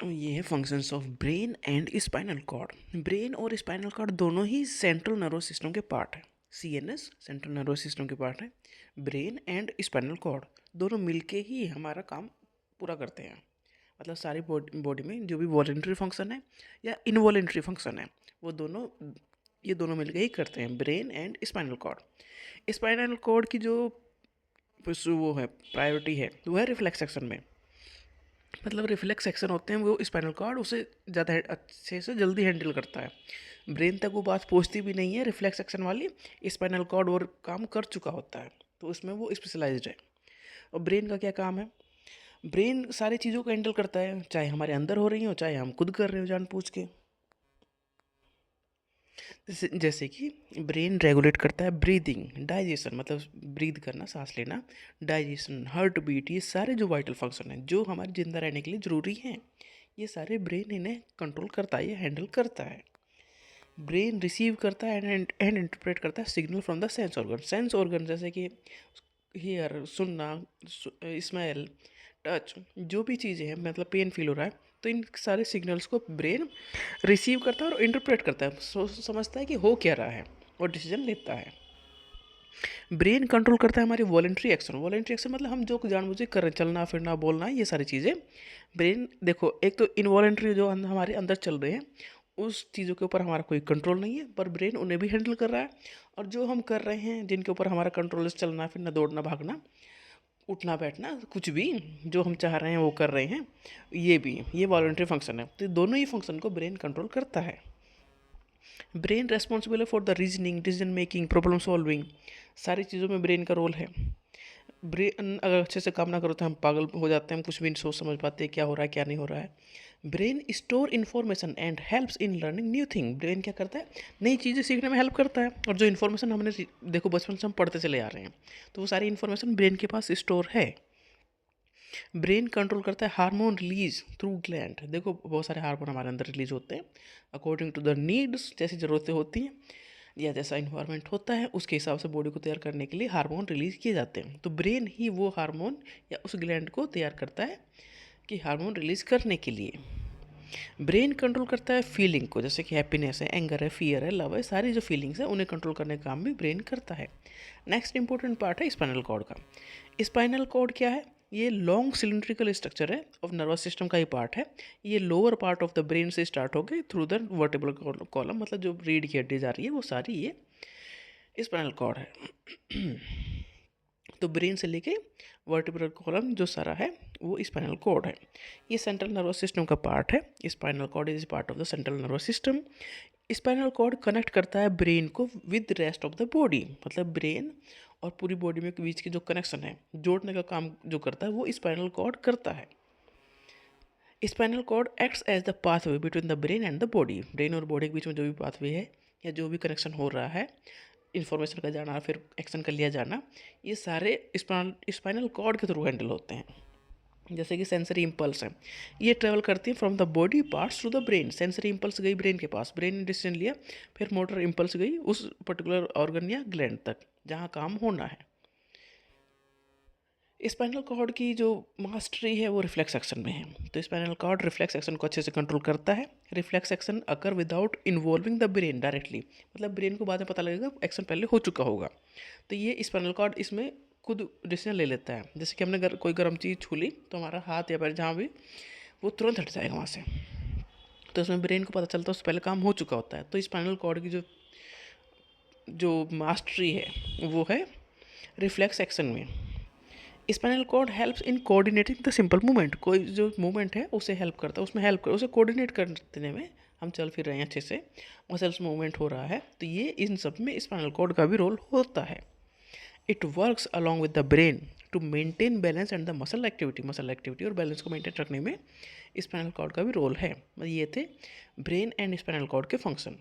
ये है functions of brain and spinal cord. Brain और स्पाइनल कॉर्ड दोनों ही सेंट्रल नर्वस सिस्टम के पार्ट है। सीएनएस सेंट्रल नर्वस सिस्टम के पार्ट है। ब्रेन एंड स्पाइनल कॉर्ड दोनों मिलके ही हमारा काम पूरा करते हैं। मतलब सारी बॉडी में जो भी वॉलेंट्री फंक्शन है या इनवॉलेंट्री फंक्शन है वो दोनों ये दोनों मिलके ही करते हैं, brain and spinal cord. Spinal cord की जो वो है प्रायोरिटी है वो है रिफ्लेक्स एक्शन में। मतलब रिफ्लेक्स एक्शन होते हैं वो स्पाइनल कॉर्ड उसे ज़्यादा अच्छे से जल्दी हैंडल करता है। ब्रेन तक वो बात पहुंचती भी नहीं है रिफ्लेक्स एक्शन वाली, स्पाइनल कॉर्ड और काम कर चुका होता है तो उसमें वो स्पेशलाइज्ड है। और ब्रेन का क्या काम है? ब्रेन सारी चीज़ों को हैंडल करता है, चाहे हमारे अंदर हो रही हो चाहे हम खुद कर रहे हो जानबूझ के। जैसे कि ब्रेन रेगुलेट करता है ब्रीदिंग, डाइजेशन मतलब ब्रीद करना, सांस लेना, डाइजेशन, हार्ट बीट, ये सारे जो वाइटल फंक्शन हैं जो हमारे जिंदा रहने के लिए ज़रूरी हैं ये सारे ब्रेन इन्हें कंट्रोल करता है, ये हैंडल करता है। ब्रेन रिसीव करता है एंड इंटरप्रेट करता है signal from the sense organ जैसे कि हियर, सुनना, स्मेल, टच, जो भी चीज़ें हैं मतलब पेन फील हो रहा है तो इन सारे सिग्नल्स को ब्रेन रिसीव करता है और इंटरप्रेट करता है, समझता है कि हो क्या रहा है और डिसीजन लेता है। ब्रेन कंट्रोल करता है हमारी वॉलेंट्री एक्शन। वॉलेंट्री एक्शन मतलब हम जो जानबूझ के कर रहे हैं, चलना फिरना बोलना ये सारी चीज़ें ब्रेन देखो, एक तो इनवॉलेंट्री जो हमारे अंदर चल रहे हैं उस चीज़ों के ऊपर हमारा कोई कंट्रोल नहीं है पर ब्रेन उन्हें भी हैंडल कर रहा है। और जो हम कर रहे हैं जिनके ऊपर हमारा कंट्रोल है, चलना फिरना, दौड़ना भागना, उठना बैठना, कुछ भी जो हम चाह रहे हैं वो कर रहे हैं, ये वॉलंटरी फंक्शन है। तो दोनों ही फंक्शन को ब्रेन कंट्रोल करता है। ब्रेन रेस्पॉन्सिबल है for the reasoning, decision making, problem solving, सारी चीज़ों में ब्रेन का रोल है। ब्रेन अगर अच्छे से काम ना करो तो हम पागल हो जाते हैं, हम कुछ भी नहीं सोच समझ पाते क्या हो रहा है क्या नहीं हो रहा है। Brain store information and helps in learning new thing. Brain क्या करता है? नई चीज़ें सीखने में हेल्प करता है। और जो इन्फॉर्मेशन हमने देखो बचपन से हम पढ़ते चले आ रहे हैं तो वो सारी इन्फॉर्मेशन ब्रेन के पास स्टोर है। ब्रेन कंट्रोल करता है हार्मोन रिलीज थ्रू ग्लैंड। देखो बहुत सारे हार्मोन हमारे अंदर रिलीज होते हैं अकॉर्डिंग टू द नीड्स, जैसी ज़रूरतें होती हैं या जैसा इन्वायरमेंट होता है उसके हिसाब से बॉडी को तैयार करने के लिए हार्मोन रिलीज किए जाते हैं। तो ब्रेन ही वो हार्मोन या उस ग्लैंड को तैयार करता है कि हार्मोन रिलीज करने के लिए। ब्रेन कंट्रोल करता है फीलिंग को, जैसे कि हैप्पीनेस है, एंगर है, फियर है, लव है, सारी जो फीलिंग्स है उन्हें कंट्रोल करने का काम भी ब्रेन करता है। नेक्स्ट इंपॉर्टेंट पार्ट है स्पाइनल कॉर्ड का। स्पाइनल कॉर्ड क्या है? ये लॉन्ग सिलिंड्रिकल स्ट्रक्चर है ऑफ नर्वस सिस्टम का ही पार्ट है। ये lower part of the brain से स्टार्ट हो गई थ्रू द वर्टेब्रल कॉलम, मतलब जो रीढ़ की हड्डी जा रही है वो सारी ये स्पाइनल कॉर्ड है। तो ब्रेन से लेके वर्टिब्रल कॉलम जो सारा है वो स्पाइनल कॉर्ड है। ये सेंट्रल नर्वस सिस्टम का पार्ट है। Spinal cord is part of the central nervous system. Spinal cord connect करता है ब्रेन को with rest of the body, मतलब ब्रेन और पूरी बॉडी में के बीच की जो कनेक्शन है, जोड़ने का काम जो करता है वो स्पाइनल कॉर्ड करता है। Spinal cord acts as the pathway between the brain and the body. Brain और बॉडी के बीच में जो भी पाथवे है या जो भी कनेक्शन हो रहा है, इन्फॉर्मेशन का जाना फिर एक्शन का लिया जाना, ये सारे स्पाइनल कॉर्ड के थ्रू हैंडल होते हैं। जैसे कि सेंसरी इम्पल्स हैं, ये ट्रेवल करती हैं from the body parts to the brain. Sensory impulse गई ब्रेन के पास, ब्रेन ने डिसीजन लिया, फिर मोटर इम्पल्स गई उस पर्टिकुलर ऑर्गन या ग्लैंड तक जहाँ काम होना है। स्पाइनल कॉर्ड की जो मास्टरी है वो रिफ्लेक्स एक्शन में है। तो स्पाइनल कॉर्ड रिफ्लेक्स एक्शन को अच्छे से कंट्रोल करता है। Reflex action occur without involving the brain directly, मतलब ब्रेन को बाद में पता लगेगा एक्शन पहले हो चुका होगा। तो ये स्पाइनल कॉर्ड इसमें खुद डिसीजन ले लेता है। जैसे कि हमने कोई गर्म चीज़ छू ली तो हमारा हाथ या पैर जहाँ भी वो तुरंत हट जाएगा वहाँ से। तो उसमें ब्रेन को पता चलता है उससे पहले काम हो चुका होता है। तो स्पाइनल कॉर्ड की जो जो मास्टरी है वो है रिफ्लेक्स एक्शन में। Spinal cord helps in coordinating the simple movement. कोई जो मूवमेंट है उसे हेल्प करता है, उसमें हेल्प कर उसे कोऑर्डिनेट करने में। हम चल फिर रहे हैं अच्छे से, मसल्स मूवमेंट हो रहा है तो ये इन सब में स्पाइनल कॉर्ड का भी रोल होता है। It works along with the brain to maintain balance and the muscle activity और बैलेंस को मेंटेन रखने में स्पाइनल कॉर्ड का भी रोल है। ये थे ब्रेन एंड स्पाइनल कॉर्ड के फंक्शन।